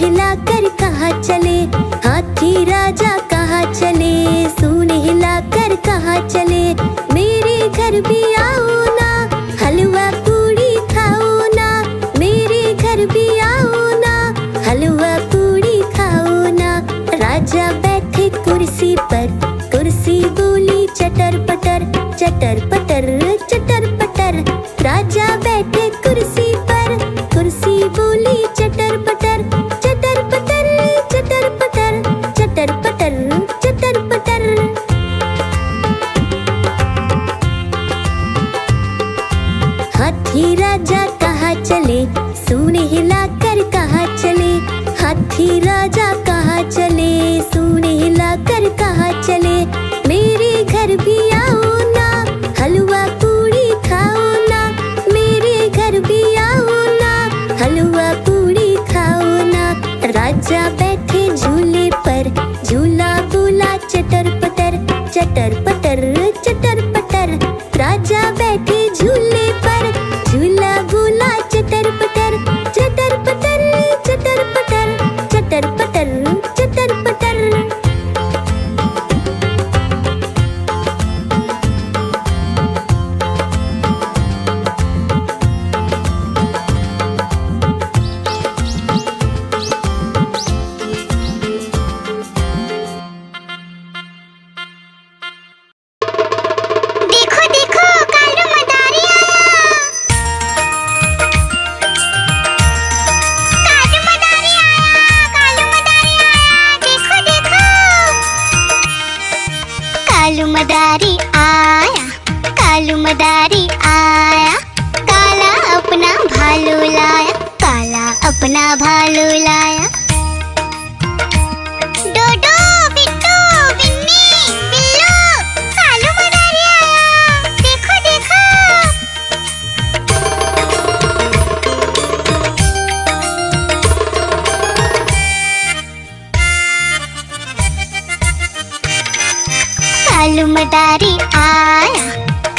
हिलाकर कहाँ चले, हाथी राजा कहाँ चले, सूंड हिलाकर कहाँ चले। मेरे घर भी आओ ना, हलवा पूड़ी खाओ ना, मेरे घर भी आओ ना, हलवा पूड़ी खाओ ना। राजा बैठे कुर्सी पर, कुर्सी बोली चटर पटर, चटर पटर चटर पटर। राजा बैठे कुर्सी पर, कुर्सी बोली चटर पटर, चटर पटर चटर पटर, चटर पटर चटर पटर। हाथी राजा कहाँ चले, सूंड हिलाकर कहाँ चले, हाथी राजा कहाँ चले, सूंड हिलाकर कहाँ चले। मेरे घर भी आओ ना, हलवा पूड़ी खाओ ना, मेरे घर भी आओ ना, हलवा पूड़ी खाओ ना। राजा बैठे झूले पर, झूला बोला चटर पटर, चटर पटर चटर पटर। राजा बैठे झूले पर, झूला बोला चटर पटर, चटर पटर चटर पटर, चटर पटर चटर पटर। देखो देखो कालू मदारी आया, कालू मदारी आया, कालू मदारी आया, देखो देखो। कालू मदारी आया, कालू मदारी आया, काला अपना भालू लाया, काला अपना भालू लाया। डोडो बिट्टू बिन्नी बिल्लू, कालू मदारी आया, देखो देखो। कालू मदारी आया,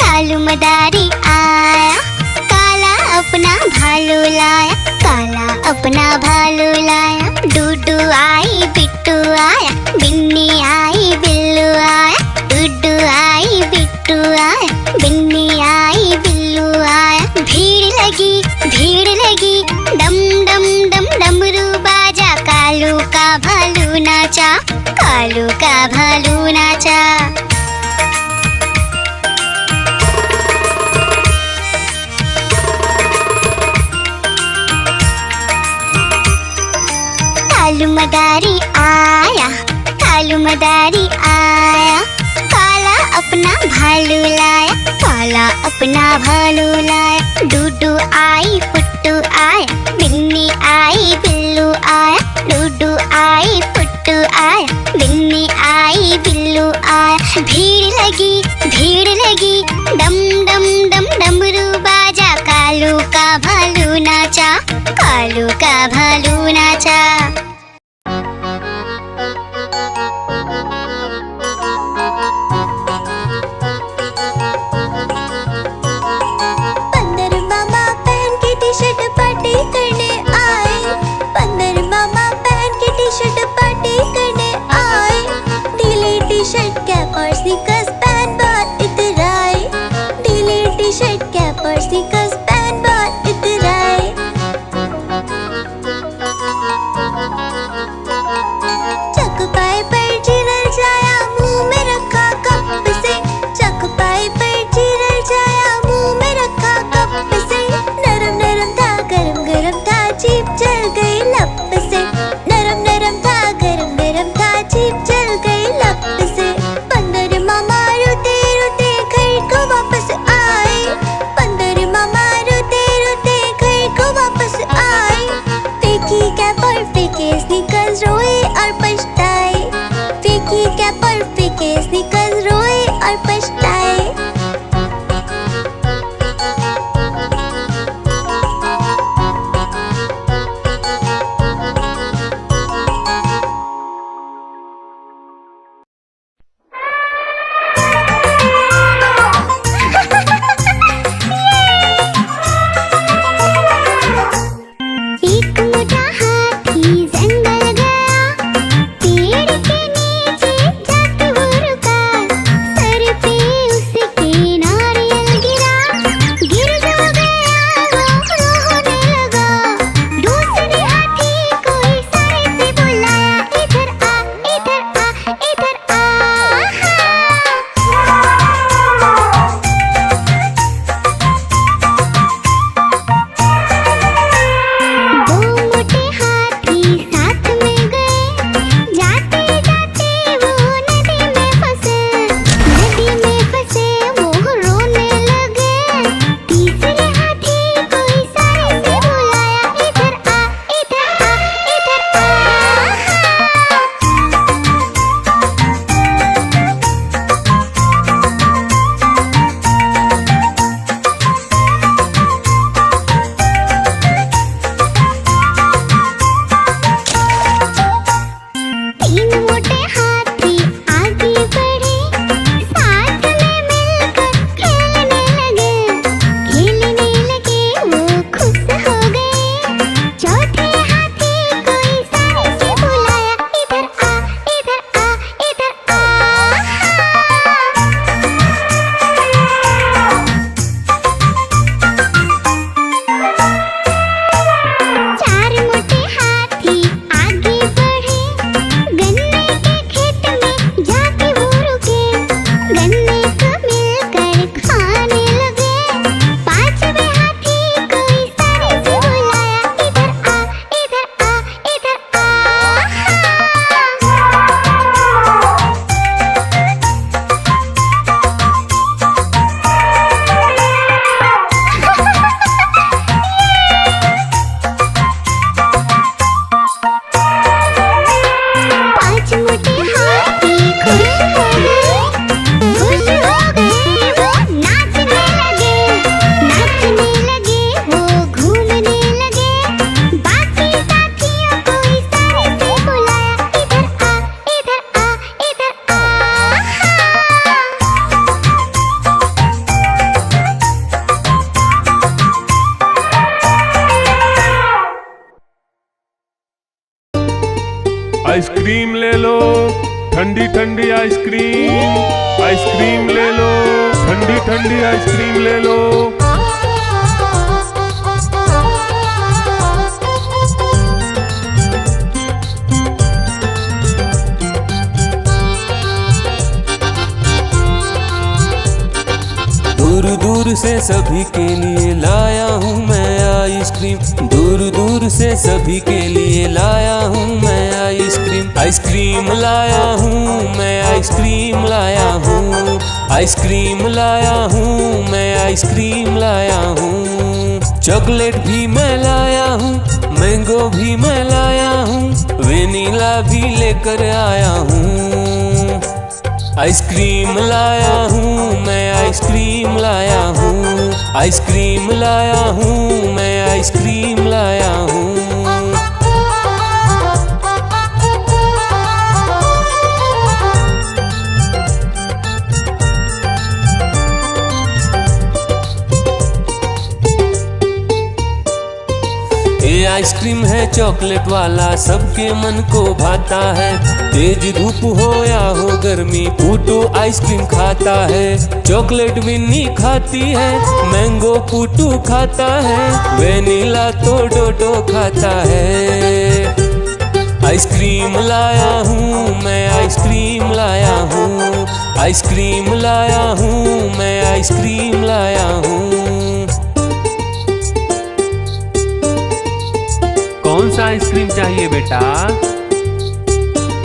कालू मदारी आया, काला अपना भालू लाया, काला अपना भालू लाया। डूडू आई बिट्टू आया, बिन्नी आई बिल्लू आया, डूडू आई बिट्टू आया, बिन्नी आई बिल्लू आया। भीड़ लगी डम डम डम डमरू बाजा, कालू का भालू नाचा, कालू का भालू नाचा। कालू मदारी आया, कालू मदारी आया, काला अपना भालू लाया, काला अपना भालू लाया। डूडू आई फुट्टू आया, बिन्नी आई बिल्लू आया, डूडू आई फुट्टू आया, बिन्नी आई बिल्लू आया। भीड़ लगी डम डम डम डमरू बाजा, कालू का भालू नाचा, कालू का भालू नाचा। बंदर मामा पहन के टी-शर्ट पार्टी करने आए, बंदर मामा पहन के टी-शर्ट पार्टी करने आए। ढीली टी-शर्ट कैप और स्नीकर्स पहन बहुत इतराए, ढीली टी-शर्ट कैप और स्नीकर्स पहन बहुत इतराए। चकपाई पर चिरल जाया, मुंह में रखा कप से, चकपाई पर चिरल जाया, मुंह में रखा कप से। नरम नरम था गरम गरम था, जीभ जल गई लप से, नरम नरम था गरम गरम था, जीभ जल गई लप से। ठंडी ठंडी आइसक्रीम, आइसक्रीम ले लो, ठंडी ठंडी आइसक्रीम ले लो। दूर दूर से सभी के लिए लाया हूँ मैं आइसक्रीम, दूर दूर से सभी के लिए लाया हूँ मैं आइसक्रीम। आइसक्रीम लाया हूँ मैं, आइसक्रीम लाया हूँ, आइसक्रीम लाया हूँ मैं, आइसक्रीम लाया हूँ। चॉकलेट भी मैं लाया हूँ, मैंगो भी मैं लाया हूँ, वेनिला भी लेकर आया हूँ। आइसक्रीम लाया हूँ मैं, आइसक्रीम लाया हूँ, आइसक्रीम लाया हूँ मैं, आइसक्रीम लाया हूँ। ये आइसक्रीम है चॉकलेट वाला, सबके मन को भाता है। तेज धूप हो या हो गर्मी, पूटू आइसक्रीम खाता है। चॉकलेट विन्नी खाती है, मैंगो पूटू खाता है, वेनिला तो डोडो खाता है। आइसक्रीम लाया हूँ मैं, आइसक्रीम लाया हूँ, आइसक्रीम लाया हूँ मैं, आइसक्रीम लाया हूँ। कौन सा आइसक्रीम चाहिए बेटा?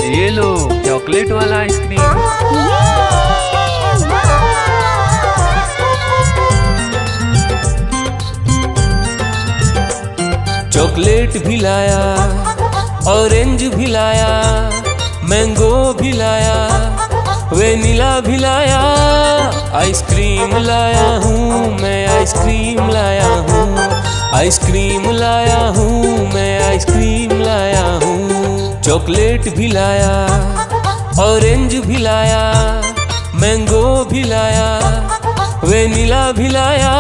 ये लो चॉकलेट वाला आइसक्रीम। चॉकलेट भी लाया, ऑरेंज भी लाया, मैंगो भी लाया, वेनिला भी लाया। आइसक्रीम लाया हूँ मैं, आइसक्रीम लाया हूँ, आइसक्रीम लाया हूँ मैं, आइसक्रीम लाया हूँ। चॉकलेट भी लाया, ऑरेंज भी लाया, मैंगो भी लाया, वेनिला भी लाया।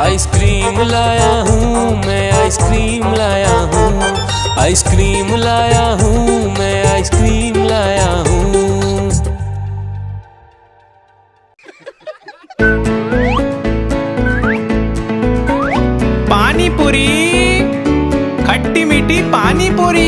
आइसक्रीम लाया हूँ मैं, आइसक्रीम लाया हूँ, आइसक्रीम लाया हूँ मैं, आइसक्रीम लाया हूँ। पानी पूरी, खट्टी मीठी पानी पूरी।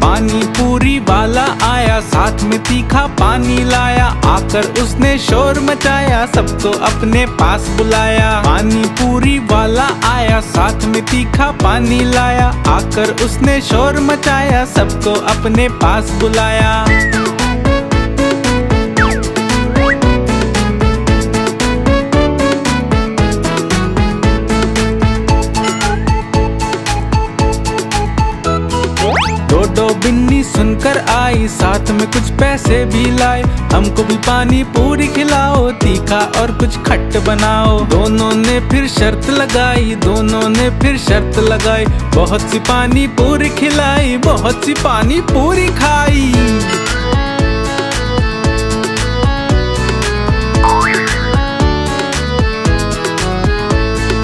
पानी पूरी वाला आया, साथ में तीखा पानी लाया। आकर उसने शोर मचाया, सबको अपने पास बुलाया। पानी पूरी वाला आया, साथ में तीखा पानी लाया। आकर उसने शोर मचाया, सबको अपने पास बुलाया। डोडो बिन्नी सुनकर आई, साथ में कुछ पैसे भी लाए। हमको भी पानी पूरी खिलाओ, तीखा और कुछ खट्ट बनाओ। दोनों ने फिर शर्त लगाई, दोनों ने फिर शर्त लगाई। बहुत सी पानी पूरी खिलाई, बहुत सी पानी पूरी खाई।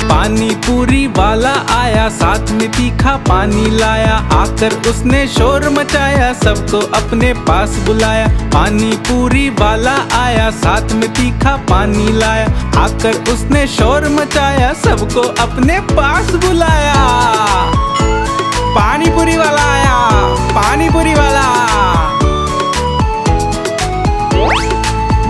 पानी पूरी वाला आया, साथ में तीखा पानी लाया। आकर उसने शोर मचाया, सबको अपने पास बुलाया। पानी पूरी वाला आया, साथ में तीखा पानी लाया। आकर उसने शोर मचाया, सबको अपने पास बुलाया। पानी पूरी वाला आया, पानी पूरी वाला।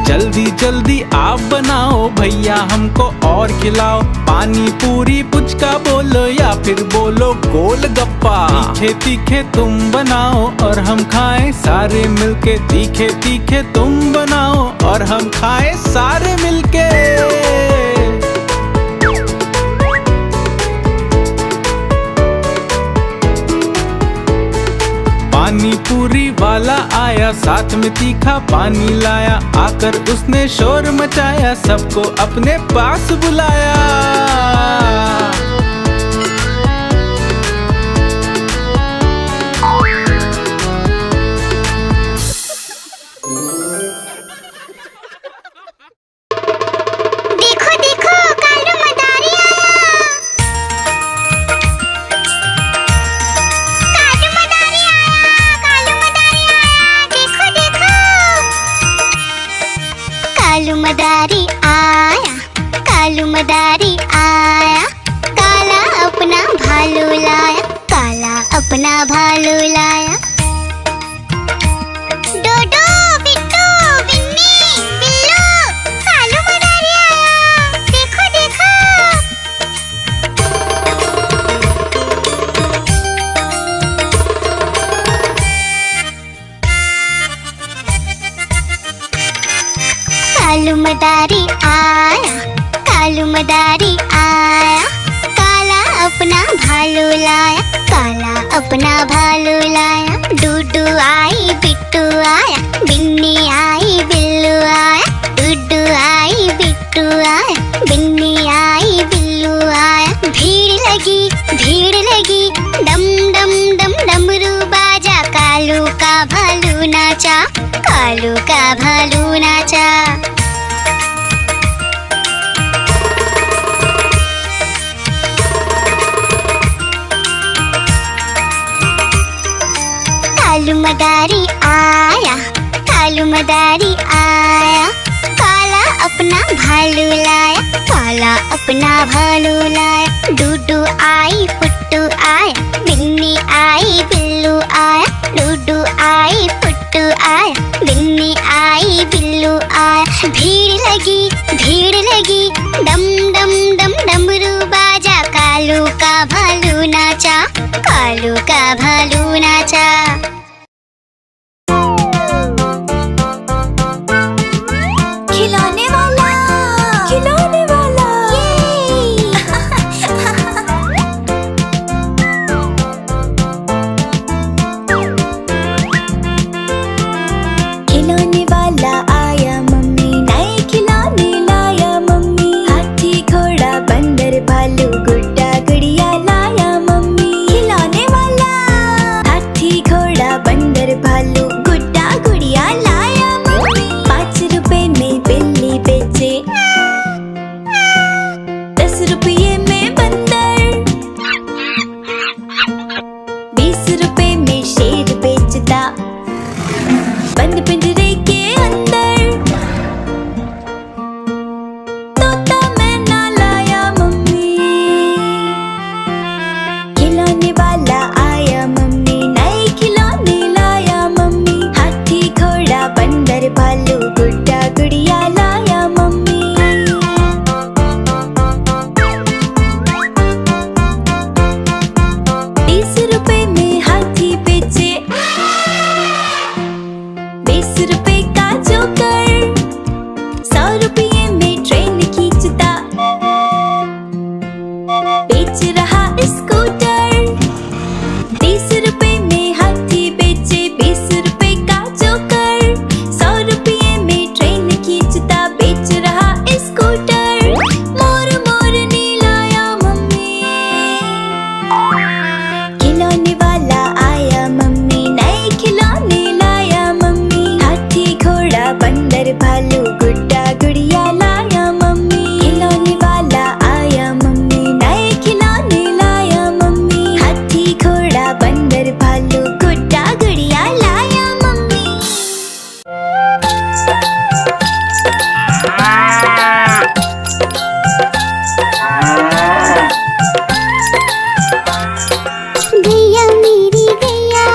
जल्दी जल्दी आप बनाओ भैया, हमको और खिलाओ। पानी पूरी पुचका बोलो या फिर बोलो गोलगप्पा। तीखे तीखे तुम बनाओ और हम खाएं सारे मिलके। तीखे तीखे तुम बनाओ और हम खाएं सारे मिलके। पानी पूरी वाला आया, साथ में तीखा पानी लाया। आकर उसने शोर मचाया, सबको अपने पास बुलाया। देखो देखो, कालू मदारी अपना भालू लाया। डोडो, बिट्टू, बिन्नी, बिल्लू, कालू मदारी आया, देखो देखो। कालू मदारी आया, कालू मदारी आया, काला अपना भालू लाया, काला अपना भालू लाया। डूडू आई, बिट्टू आया, बिन्नी आई, बिल्लू आया, डूडू आई, बिट्टू आया, बिन्नी आई, बिल्लू आया। भीड़ लगी, डम डम डम डमरू बाजा, कालू का भालू नाचा, कालू का भालू नाचा। कालू मदारी आया, कालू मदारी आया, काला अपना भालू लाया, काला अपना भालू लाया। डूडू आई, पुट्टू आया, बिन्नी आई, बिल्लू आया, डूडू आई, पुट्टू आया, बिन्नी आई, बिल्लू आया। भीड़ लगी, डम डम डम डमरू बाजा, कालू का भालू नाचा, कालू का भालू नाचा। खिलौने वाला, खिलौने वाला, खिलौने वाला आया मम्मी, नए खिलौने लाया मम्मी। हाथी घोड़ा बंदर भालू गुड्डा गुड़िया लाया मम्मी। खिलौने वाला हाथी घोड़ा बंदर भालू गुड्डा गुड़िया लाया मम्मी। 5 रुपए में बिल्ली बेचे, 10 रुपये में बंदर, 20 रुपए में शेर बेचता बंद पिंजरे के अंदर। तोता मैना लाया मम्मी। खिलौने वाला आया मम्मी, नए खिलौने लाया मम्मी। हाथी घोड़ा बंदर भालू गुड्डा गुड़िया लाया मम्मी। 30 रुपए में हाथी बेचे, 20 रुपए का जोकर, 100 रुपये में ट्रेन खींचता बेच रहा स्कूटर। 30 रुपए में हाथी बेचे, 20 रुपए का जोकर, 100 रुपये में ट्रेन खींचता बेच रहा स्कूटर। मोर मोरनी लाया मम्मी। खिलौने वाला आया मम्मी, नए खिलौने लाया मम्मी। हाथी घोड़ा बंदर भालू गुड्डा गुड़िया लाया मम्मी। खिलौने वाला आया मम्मी, नए खिलौने लाया मम्मी। हाथी घोड़ा बंदर भालू गुड्डा गुड़िया लाया मम्मी। गैया मेरी गैया,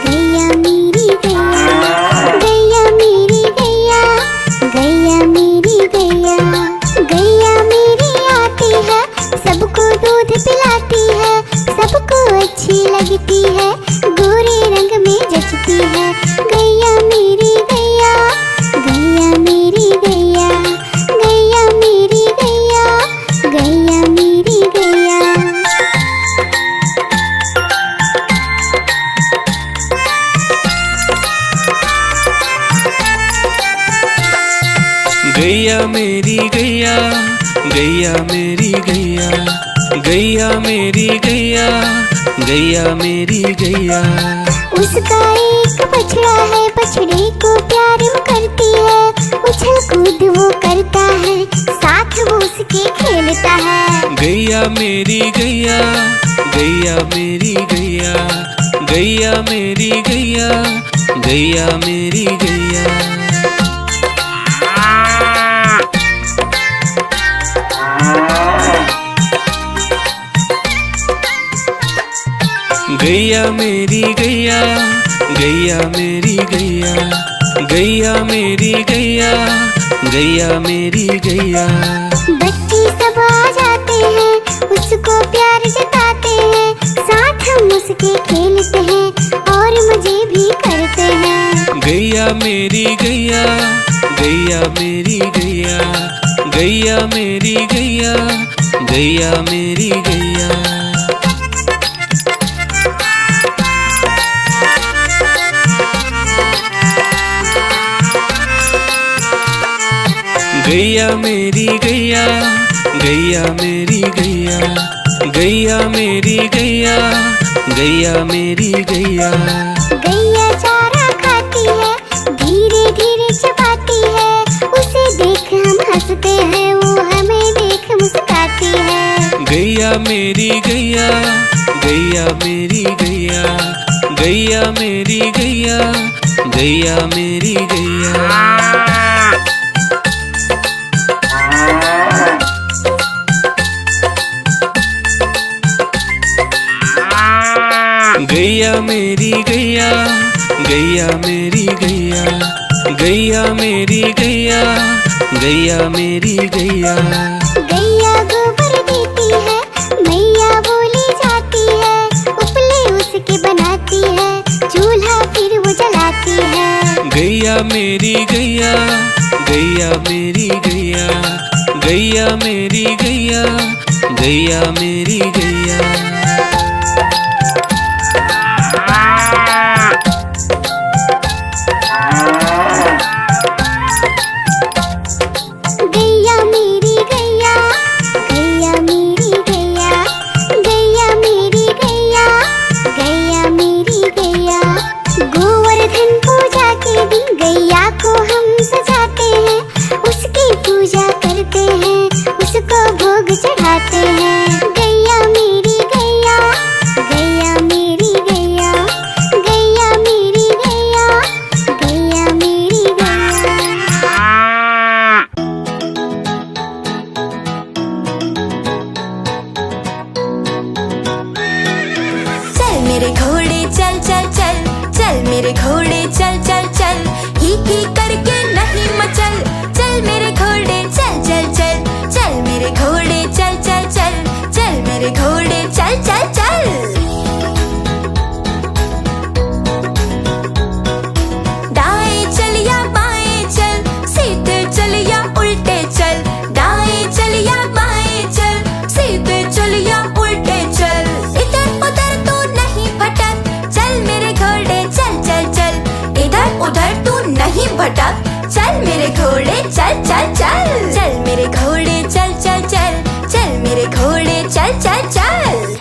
गैया मेरी गैया, गैया मेरी गैया, गैया मेरी गैया। गैया मेरी आती है, सबको दूध पिलाती है, सबको अच्छी लगती है, गोरे रंग में जचती है। गैया मेरी गैया, गैया मेरी गैया, गैया मेरी गैया, गैया मेरी गैया। गैया मेरी गैया, गैया मेरी गैया, गैया मेरी गैया, गैया मेरी गैया। उसका एक बछड़ा है, बछड़े को प्यार वो करती है, उछल कूद वो करता है, साथ वो उसके खेलता है। गैया मेरी गैया, गैया मेरी गैया, गैया मेरी गैया, गैया मेरी गैया। गैया मेरी गैया, गैया मेरी गैया, गैया मेरी गैया, गैया मेरी गैया। बच्चे सब आ जाते हैं, उसको प्यार जताते हैं, साथ हम उसके खेलते हैं और मजे भी करते हैं। गैया मेरी गैया, गैया मेरी गैया, गैया मेरी गैया, गैया मेरी गैया। गैया मेरी गैया, गैया मेरी गैया, गैया मेरी गैया, गैया मेरी गैया। गैया चारा खाती है, धीरे धीरे चबाती है, उसे देख हम हंसते हैं, वो हमें देख मुस्कुराती है। गैया मेरी गैया, गैया मेरी गैया, गैया मेरी गैया, गैया मेरी गैया। गैया मेरी गैया, गैया मेरी गैया, गैया मेरी गैया, गैया मेरी गैया। गैया गोबर देती है, मैया बोली जाती है, उपले उसके बनाती है, चूल्हा फिर वो जलाती है। गैया मेरी गैया, गैया मेरी गैया, गैया मेरी गैया, गैया मेरी गैया। गैया मेरी गैया, गैया मेरी गैया, गैया मेरी गैया, गैया मेरी गैया। गोवर्धन पूजा के दिन गैया को हम सजाते हैं, उसकी पूजा करते हैं, उसको भोग चढ़ाते हैं। गैया मेरी गैया, गैया मेरी गैया, गैया मेरी गैया, गैया मेरी गैया। चल मेरे घोड़े चल चल चल, चल मेरे घोड़े चल चल चल, ही करके नहीं मचल। चल मेरे घोड़े चल चल चल, चल मेरे घोड़े चल चल चल, चल मेरे घोड़े चल चल चल। दाएं चल या बाएं चल, सीधे चल या उल्टे चल, दाएं चल या बाएं चल, सीधे चल या उल्टे चल। इधर उधर तू नहीं भटक, चल मेरे घोड़े चल चल चल, इधर उधर तू नहीं भटक, चल मेरे घोड़े चल चल चल। चल मेरे घोड़े चल चल चल, चल मेरे घोड़े चल चल चल।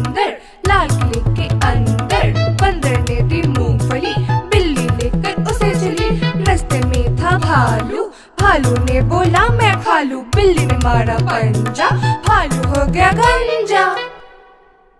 बंदर, लाल किले के अंदर बंदर ने दी मूंगफली, बिल्ली लेकर उसे चली, रास्ते में था भालू, भालू ने बोला मैं खा लूं, बिल्ली ने मारा पंजा, भालू हो गया गंजा।